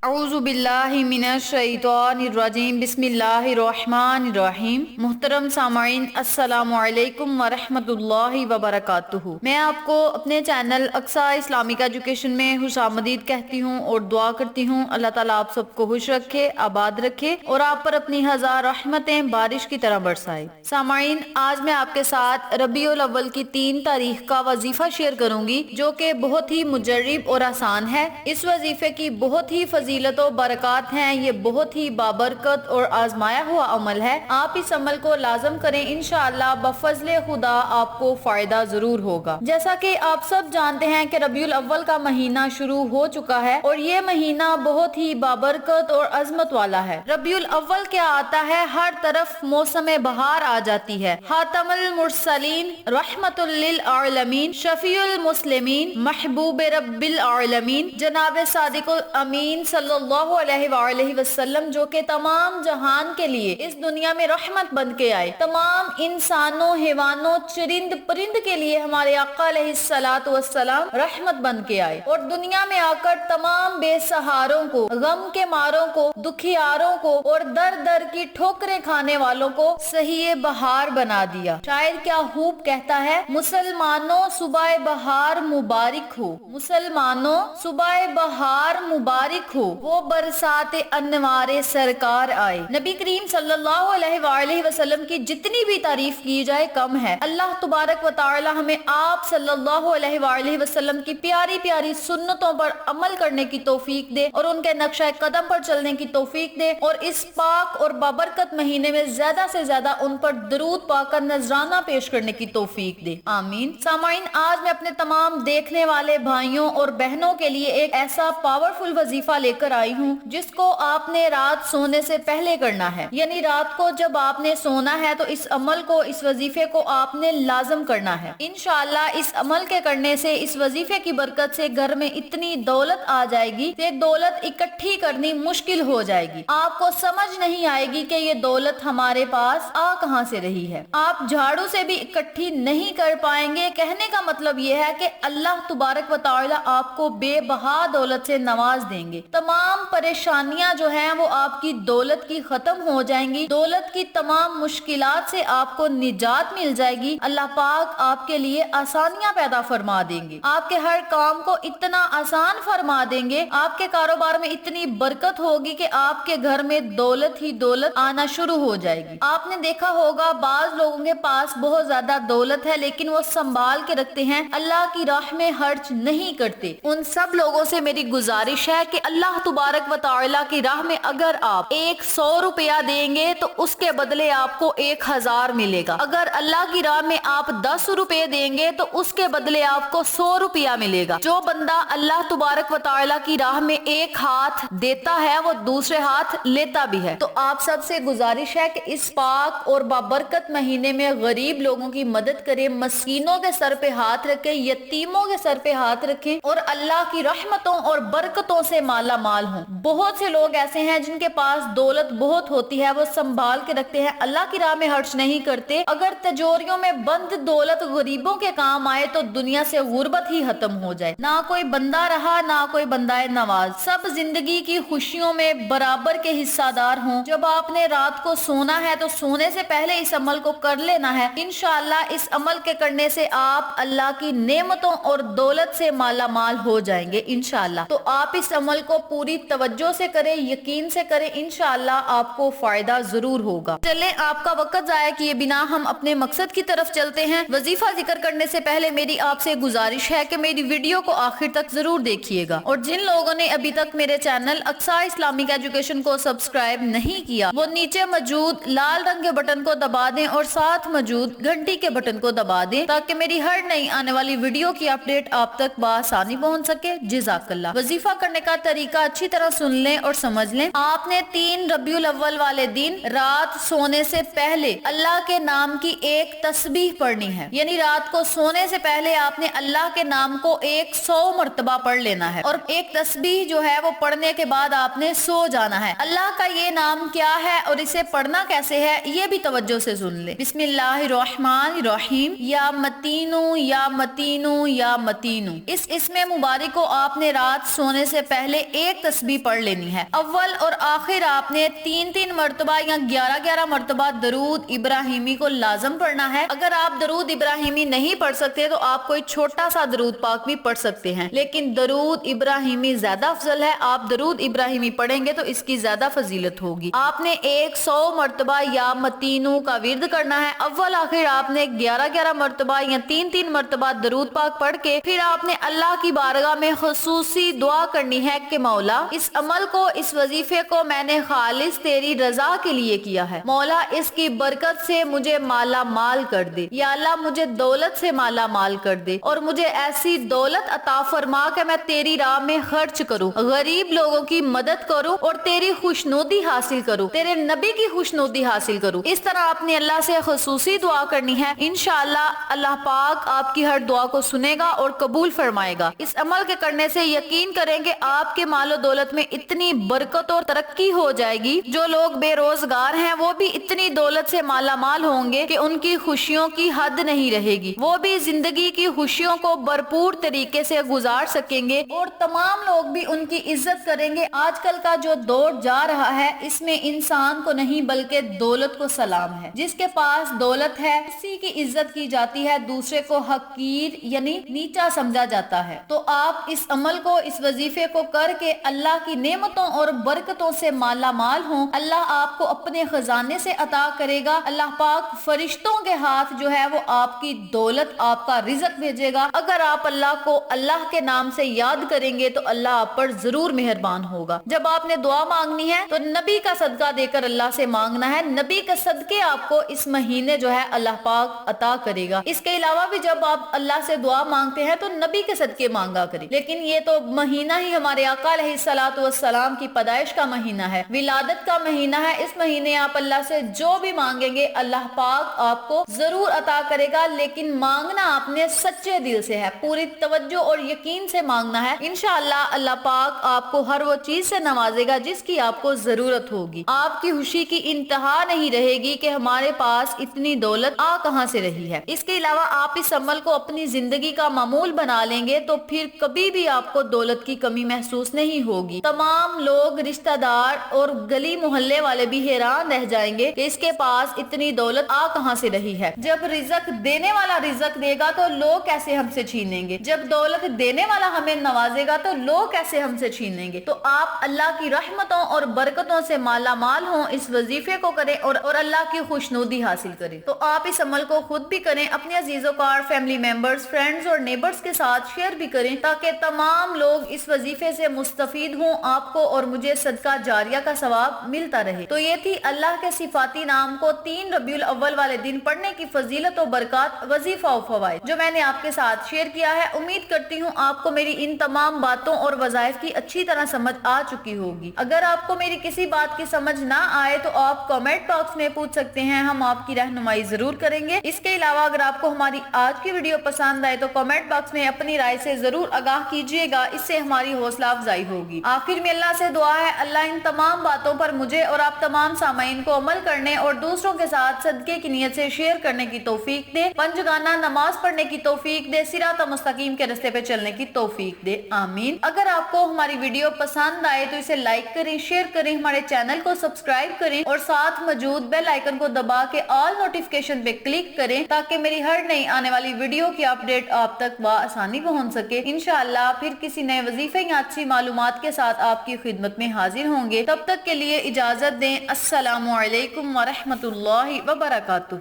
اعوذ باللہ من الشیطان الرجیم بسم اللہ الرحمن الرحیم۔ محترم سامعین، السلام علیکم ورحمۃ اللہ وبرکاتہ۔ میں آپ کو اپنے چینل اقصی اسلامک ایجوکیشن میں خوش آمدید کہتی ہوں اور دعا کرتی ہوں اللہ تعالیٰ آپ سب کو خوش رکھے، آباد رکھے اور آپ پر اپنی ہزار رحمتیں بارش کی طرح برسائے۔ سامعین، آج میں آپ کے ساتھ ربیع الاول کی 3 تاریخ کا وظیفہ شیئر کروں گی جو کہ بہت ہی مجرب اور آسان ہے۔ اس وظیفے کی بہت ہی فضیلت و برکات ہیں، یہ بہت ہی بابرکت اور آزمایا ہوا عمل ہے۔ آپ اس عمل کو لازم کریں، انشاءاللہ بفضل خدا آپ کو فائدہ ضرور ہوگا۔ جیسا کہ آپ سب جانتے ہیں کہ ربیع الاول کا مہینہ شروع ہو چکا ہے اور یہ مہینہ بہت ہی بابرکت اور عظمت والا ہے۔ ربیع الاول کیا آتا ہے، ہر طرف موسم بہار آ جاتی ہے۔ خاتم المرسلین، رحمت للعالمین، شفیع المسلمین، محبوب رب العالمین، جناب صادق الامین صلی اللہ علیہ وآلہ وسلم، جو کہ تمام جہان کے لیے اس دنیا میں رحمت بن کے آئے، تمام انسانوں، حیوانوں، چرند پرند کے لیے ہمارے آقا علیہ الصلوۃ والسلام رحمت بن کے آئے اور دنیا میں آ کر تمام بے سہاروں کو، غم کے ماروں کو، دکھیاروں کو اور در در کی ٹھوکریں کھانے والوں کو صحیح بہار بنا دیا۔ شاعر کیا خوب کہتا ہے، مسلمانوں صبح بہار مبارک ہو، مسلمانوں صبح بہار مبارک ہو، وہ برسات انوار سرکار آئے۔ نبی کریم صلی اللہ علیہ وآلہ وسلم کی جتنی بھی تعریف کی جائے کم ہے۔ اللہ تبارک و تعالی ہمیں آپ صلی اللہ علیہ وآلہ وسلم کی پیاری پیاری سنتوں پر عمل کرنے کی توفیق دے اور ان کے نقشہ قدم پر چلنے کی توفیق دے، اور اس پاک اور بابرکت مہینے میں زیادہ سے زیادہ ان پر درود پا کر نذرانہ پیش کرنے کی توفیق دے، آمین۔ سامعین، آج میں اپنے تمام دیکھنے والے بھائیوں اور بہنوں کے لیے ایک ایسا پاورفل وظیفہ لے کر آئی ہوں جس کو آپ نے رات سونے سے پہلے کرنا ہے، یعنی رات کو جب آپ نے سونا ہے تو اس عمل کو، اس وظیفے کو آپ نے لازم کرنا ہے۔ انشاءاللہ اس عمل کے کرنے سے، اس وظیفے کی برکت سے گھر میں اتنی دولت آ جائے گی کہ دولت اکٹھی کرنی مشکل ہو جائے گی۔ آپ کو سمجھ نہیں آئے گی کہ یہ دولت ہمارے پاس آ کہاں سے رہی ہے۔ آپ جھاڑو سے بھی اکٹھی نہیں کر پائیں گے۔ کہنے کا مطلب یہ ہے کہ اللہ تبارک و تعالی آپ کو بے بہا دولت سے نواز دیں گے۔ تمام پریشانیاں جو ہیں وہ آپ کی دولت کی ختم ہو جائیں گی، دولت کی تمام مشکلات سے آپ کو نجات مل جائے گی۔ اللہ پاک آپ کے لیے آسانیاں پیدا فرما دیں گے، آپ کے ہر کام کو اتنا آسان فرما دیں گے، آپ کے کاروبار میں اتنی برکت ہوگی کہ آپ کے گھر میں دولت ہی دولت آنا شروع ہو جائے گی۔ آپ نے دیکھا ہوگا بعض لوگوں کے پاس بہت زیادہ دولت ہے لیکن وہ سنبھال کے رکھتے ہیں، اللہ کی راہ میں خرچ نہیں کرتے۔ ان سب لوگوں سے میری گزارش ہے کہ اللہ تبارک و تعالی کی راہ میں اگر آپ 100 روپیہ دیں گے تو اس کے بدلے آپ کو 1000 ملے گا۔ اگر اللہ کی راہ میں آپ 10 روپے دیں گے تو اس کے بدلے آپ کو 100 روپیہ ملے گا۔ جو بندہ اللہ تبارک و تعالی کی راہ میں ایک ہاتھ دیتا ہے وہ دوسرے ہاتھ لیتا بھی ہے۔ تو آپ سب سے گزارش ہے کہ اس پاک اور بابرکت مہینے میں غریب لوگوں کی مدد کریں، مسکینوں کے سر پہ ہاتھ رکھیں، یتیموں کے سر پہ ہاتھ رکھیں اور اللہ کی رحمتوں اور برکتوں سے مالا مال ہوں۔ بہت سے لوگ ایسے ہیں جن کے پاس دولت بہت ہوتی ہے، وہ سنبھال کے رکھتے ہیں، اللہ کی راہ میں خرچ نہیں کرتے۔ اگر تجوریوں میں بند دولت غریبوں کے کام آئے تو دنیا سے غربت ہی ختم ہو جائے، نہ کوئی بندہ رہا نہ کوئی بندہ نواز، سب زندگی کی خوشیوں میں برابر کے حصہ دار ہوں۔ جب آپ نے رات کو سونا ہے تو سونے سے پہلے اس عمل کو کر لینا ہے۔ انشاءاللہ اس عمل کے کرنے سے آپ اللہ کی نعمتوں اور دولت سے مالا مال ہو جائیں گے انشاءاللہ۔ تو آپ اس عمل کو پوری توجہ سے کریں، یقین سے کریں، انشاءاللہ آپ کو فائدہ ضرور ہوگا۔ چلیں آپ کا وقت ضائع کیے بنا ہم اپنے مقصد کی طرف چلتے ہیں۔ وظیفہ ذکر کرنے سے پہلے میری آپ سے گزارش ہے کہ میری ویڈیو کو آخر تک ضرور دیکھیے گا، اور جن لوگوں نے ابھی تک میرے چینل اقصی اسلامک ایجوکیشن کو سبسکرائب نہیں کیا وہ نیچے موجود لال رنگ کے بٹن کو دبا دیں اور ساتھ موجود گھنٹی کے بٹن کو دبا دیں تاکہ میری ہر نئی آنے والی ویڈیو کی اپڈیٹ آپ تک بآسانی پہنچ سکے۔ جزاک اللہ۔ وظیفہ کرنے کا طریقہ اچھی طرح سن لیں اور سمجھ لیں۔ آپ نے 3 ربیع الاول والے دن رات سونے سے پہلے اللہ کے نام کی ایک تسبیح پڑھنی ہے، یعنی رات کو سونے سے پہلے آپ نے اللہ کے نام کو 100 مرتبہ پڑھ لینا ہے، اور ایک تسبیح جو ہے وہ پڑھنے کے بعد آپ نے سو جانا ہے۔ اللہ کا یہ نام کیا ہے اور اسے پڑھنا کیسے ہے یہ بھی توجہ سے سن لیں۔ بسم اللہ الرحمن الرحیم، یا متینو یا متینو یا متینو۔ اس اسم مبارک کو آپ نے رات سونے سے پہلے ایک تسبیح پڑھ لینی ہے۔ اول اور آخر آپ نے 3 مرتبہ یا 11 مرتبہ درود ابراہیمی کو لازم پڑھنا ہے۔ اگر آپ درود ابراہیمی نہیں پڑھ سکتے تو آپ کوئی چھوٹا سا درود پاک بھی پڑھ سکتے ہیں، لیکن درود ابراہیمی زیادہ افضل ہے۔ آپ درود ابراہیمی پڑھیں گے تو اس کی زیادہ فضیلت ہوگی۔ آپ نے 100 مرتبہ یا متینوں کا ورد کرنا ہے۔ اول آخر آپ نے 11 مرتبہ یا 3 مرتبہ درود پاک پڑھ کے پھر آپ نے اللہ کی بارگاہ میں خصوصی دعا کرنی ہے کہ مولا اس عمل کو، اس وظیفے کو میں نے خالص تیری رضا کے لیے کیا ہے، مولا اس کی برکت سے مجھے مالا مال کر دے، یا اللہ مجھے دولت سے مالا مال کر دے اور مجھے ایسی دولت عطا فرما کہ میں تیری راہ میں خرچ کروں، غریب لوگوں کی مدد کروں اور تیری خوشنودی حاصل کروں، تیرے نبی کی خوشنودی حاصل کروں۔ اس طرح اپنی اللہ سے خصوصی دعا کرنی ہے۔ انشاءاللہ اللہ پاک آپ کی ہر دعا کو سنے گا اور قبول فرمائے گا۔ اس عمل کے کرنے سے یقین کریں کہ آپ کے مال و دولت میں اتنی برکت اور ترقی ہو جائے گی، جو لوگ بے روزگار ہیں وہ بھی اتنی دولت سے مالا مال ہوں گے کہ ان کی خوشیوں کی حد نہیں رہے گی، وہ بھی زندگی کی خوشیوں کو بھرپور طریقے سے گزار سکیں گے اور تمام لوگ بھی ان کی عزت کریں گے۔ آج کل کا جو دور جا رہا ہے اس میں انسان کو نہیں بلکہ دولت کو سلام ہے۔ جس کے پاس دولت ہے اسی کی عزت کی جاتی ہے، دوسرے کو حقیر یعنی نیچا سمجھا جاتا ہے۔ تو آپ اس عمل کو، اس وظیفے کو کر کے اللہ کی نعمتوں اور برکتوں سے مالا مال ہوں۔ اللہ آپ کو اپنے خزانے سے عطا کرے گا۔ اللہ پاک فرشتوں کے ہاتھ جو ہے وہ آپ کی دولت، آپ کا رزق بھیجے گا۔ اگر آپ اللہ کو اللہ کے نام سے یاد کریں گے تو اللہ آپ پر ضرور مہربان ہوگا۔ جب آپ نے دعا مانگنی ہے تو نبی کا صدقہ دے کر اللہ سے مانگنا ہے۔ نبی کا صدقے آپ کو اس مہینے جو ہے اللہ پاک عطا کرے گا۔ اس کے علاوہ بھی جب آپ اللہ سے دعا مانگتے ہیں تو نبی کے صدقے مانگا کریں، لیکن یہ تو مہینہ ہی ہمارے آقا علیہ الصلوۃ والسلام کی پیدائش کا مہینہ ہے، ولادت کا مہینہ ہے۔ اس مہینے آپ اللہ سے جو بھی مانگیں گے اللہ پاک آپ کو ضرور عطا کرے گا، لیکن مانگنا آپ نے سچے دل سے ہے، پوری توجہ اور یقین سے مانگنا ہے۔ انشاءاللہ اللہ پاک آپ کو ہر وہ چیز سے نوازے گا جس کی آپ کو ضرورت ہوگی۔ آپ کی خوشی کی انتہا نہیں رہے گی کہ ہمارے پاس اتنی دولت آ کہاں سے رہی ہے۔ اس کے علاوہ آپ اس عمل کو اپنی زندگی کا معمول بنا لیں گے تو پھر کبھی بھی آپ کو دولت کی کمی محسوس نہیں ہوگی۔ تمام لوگ، رشتہ دار اور گلی محلے والے بھی حیران رہ جائیں گے کہ اس کے پاس اتنی دولت آ کہاں سے رہی ہے۔ جب رزق دینے والا رزق دے گا تو لوگ کیسے ہم سے چھینیں گے؟ جب دولت دینے والا ہمیں نوازے گا تو لوگ کیسے ہم سے چھینیں گے؟ تو آپ اللہ کی رحمتوں اور برکتوں سے مالا مال ہوں، اس وظیفے کو کریں اور اللہ کی خوشنودی حاصل کریں۔ تو آپ اس عمل کو خود بھی کریں، اپنے عزیزوں کا، فیملی ممبرز، فرینڈز اور نیبرز کے ساتھ شیئر بھی کریں تاکہ تمام لوگ اس وظیفے سے مستفید ہوں، آپ کو اور مجھے صدقہ جاریہ کا ثواب ملتا رہے۔ تو یہ تھی اللہ کے صفاتی نام کو 3 ربیع الاول والے دن پڑھنے کی فضیلت و برکات، وظیفہ و فوائد جو میں نے آپ کے ساتھ شیئر کیا ہے۔ امید کرتی ہوں آپ کو میری ان تمام باتوں اور وظائف کی اچھی طرح سمجھ آ چکی ہوگی۔ اگر آپ کو میری کسی بات کی سمجھ نہ آئے تو آپ کمنٹ باکس میں پوچھ سکتے ہیں، ہم آپ کی رہنمائی ضرور کریں گے۔ اس کے علاوہ اگر آپ کو ہماری آج کی ویڈیو پسند آئے تو کمنٹ باکس میں اپنی رائے سے ضرور آگاہ کیجیے گا، اس سے ہماری حوصلہ افزائی ہوگی۔ آخر میں اللہ سے دعا ہے اللہ ان تمام باتوں پر مجھے اور آپ تمام سامعین کو عمل کرنے اور دوسروں کے ساتھ صدقے کی نیت سے شیئر کرنے کی توفیق دے، پنجگانہ نماز پڑھنے کی توفیق دے، صراط مستقیم کے راستے پہ چلنے کی توفیق دے، آمین۔ اگر آپ کو ہماری ویڈیو پسند آئے تو اسے لائک کریں، شیئر کریں، ہمارے چینل کو سبسکرائب کریں اور ساتھ موجود بیل آئیکن کو دبا کے آل نوٹیفیکیشن پہ کلک کریں تاکہ میری ہر نئی آنے والی ویڈیو کی اپڈیٹ آپ تک بآسانی پہنچ سکے۔ انشاءاللہ پھر کسی نئے وظیفے یا اچھی معلومات کے ساتھ آپ کی خدمت میں حاضر ہوں گے۔ تب تک کے لیے اجازت دیں۔ السلام علیکم ورحمۃ اللہ وبرکاتہ۔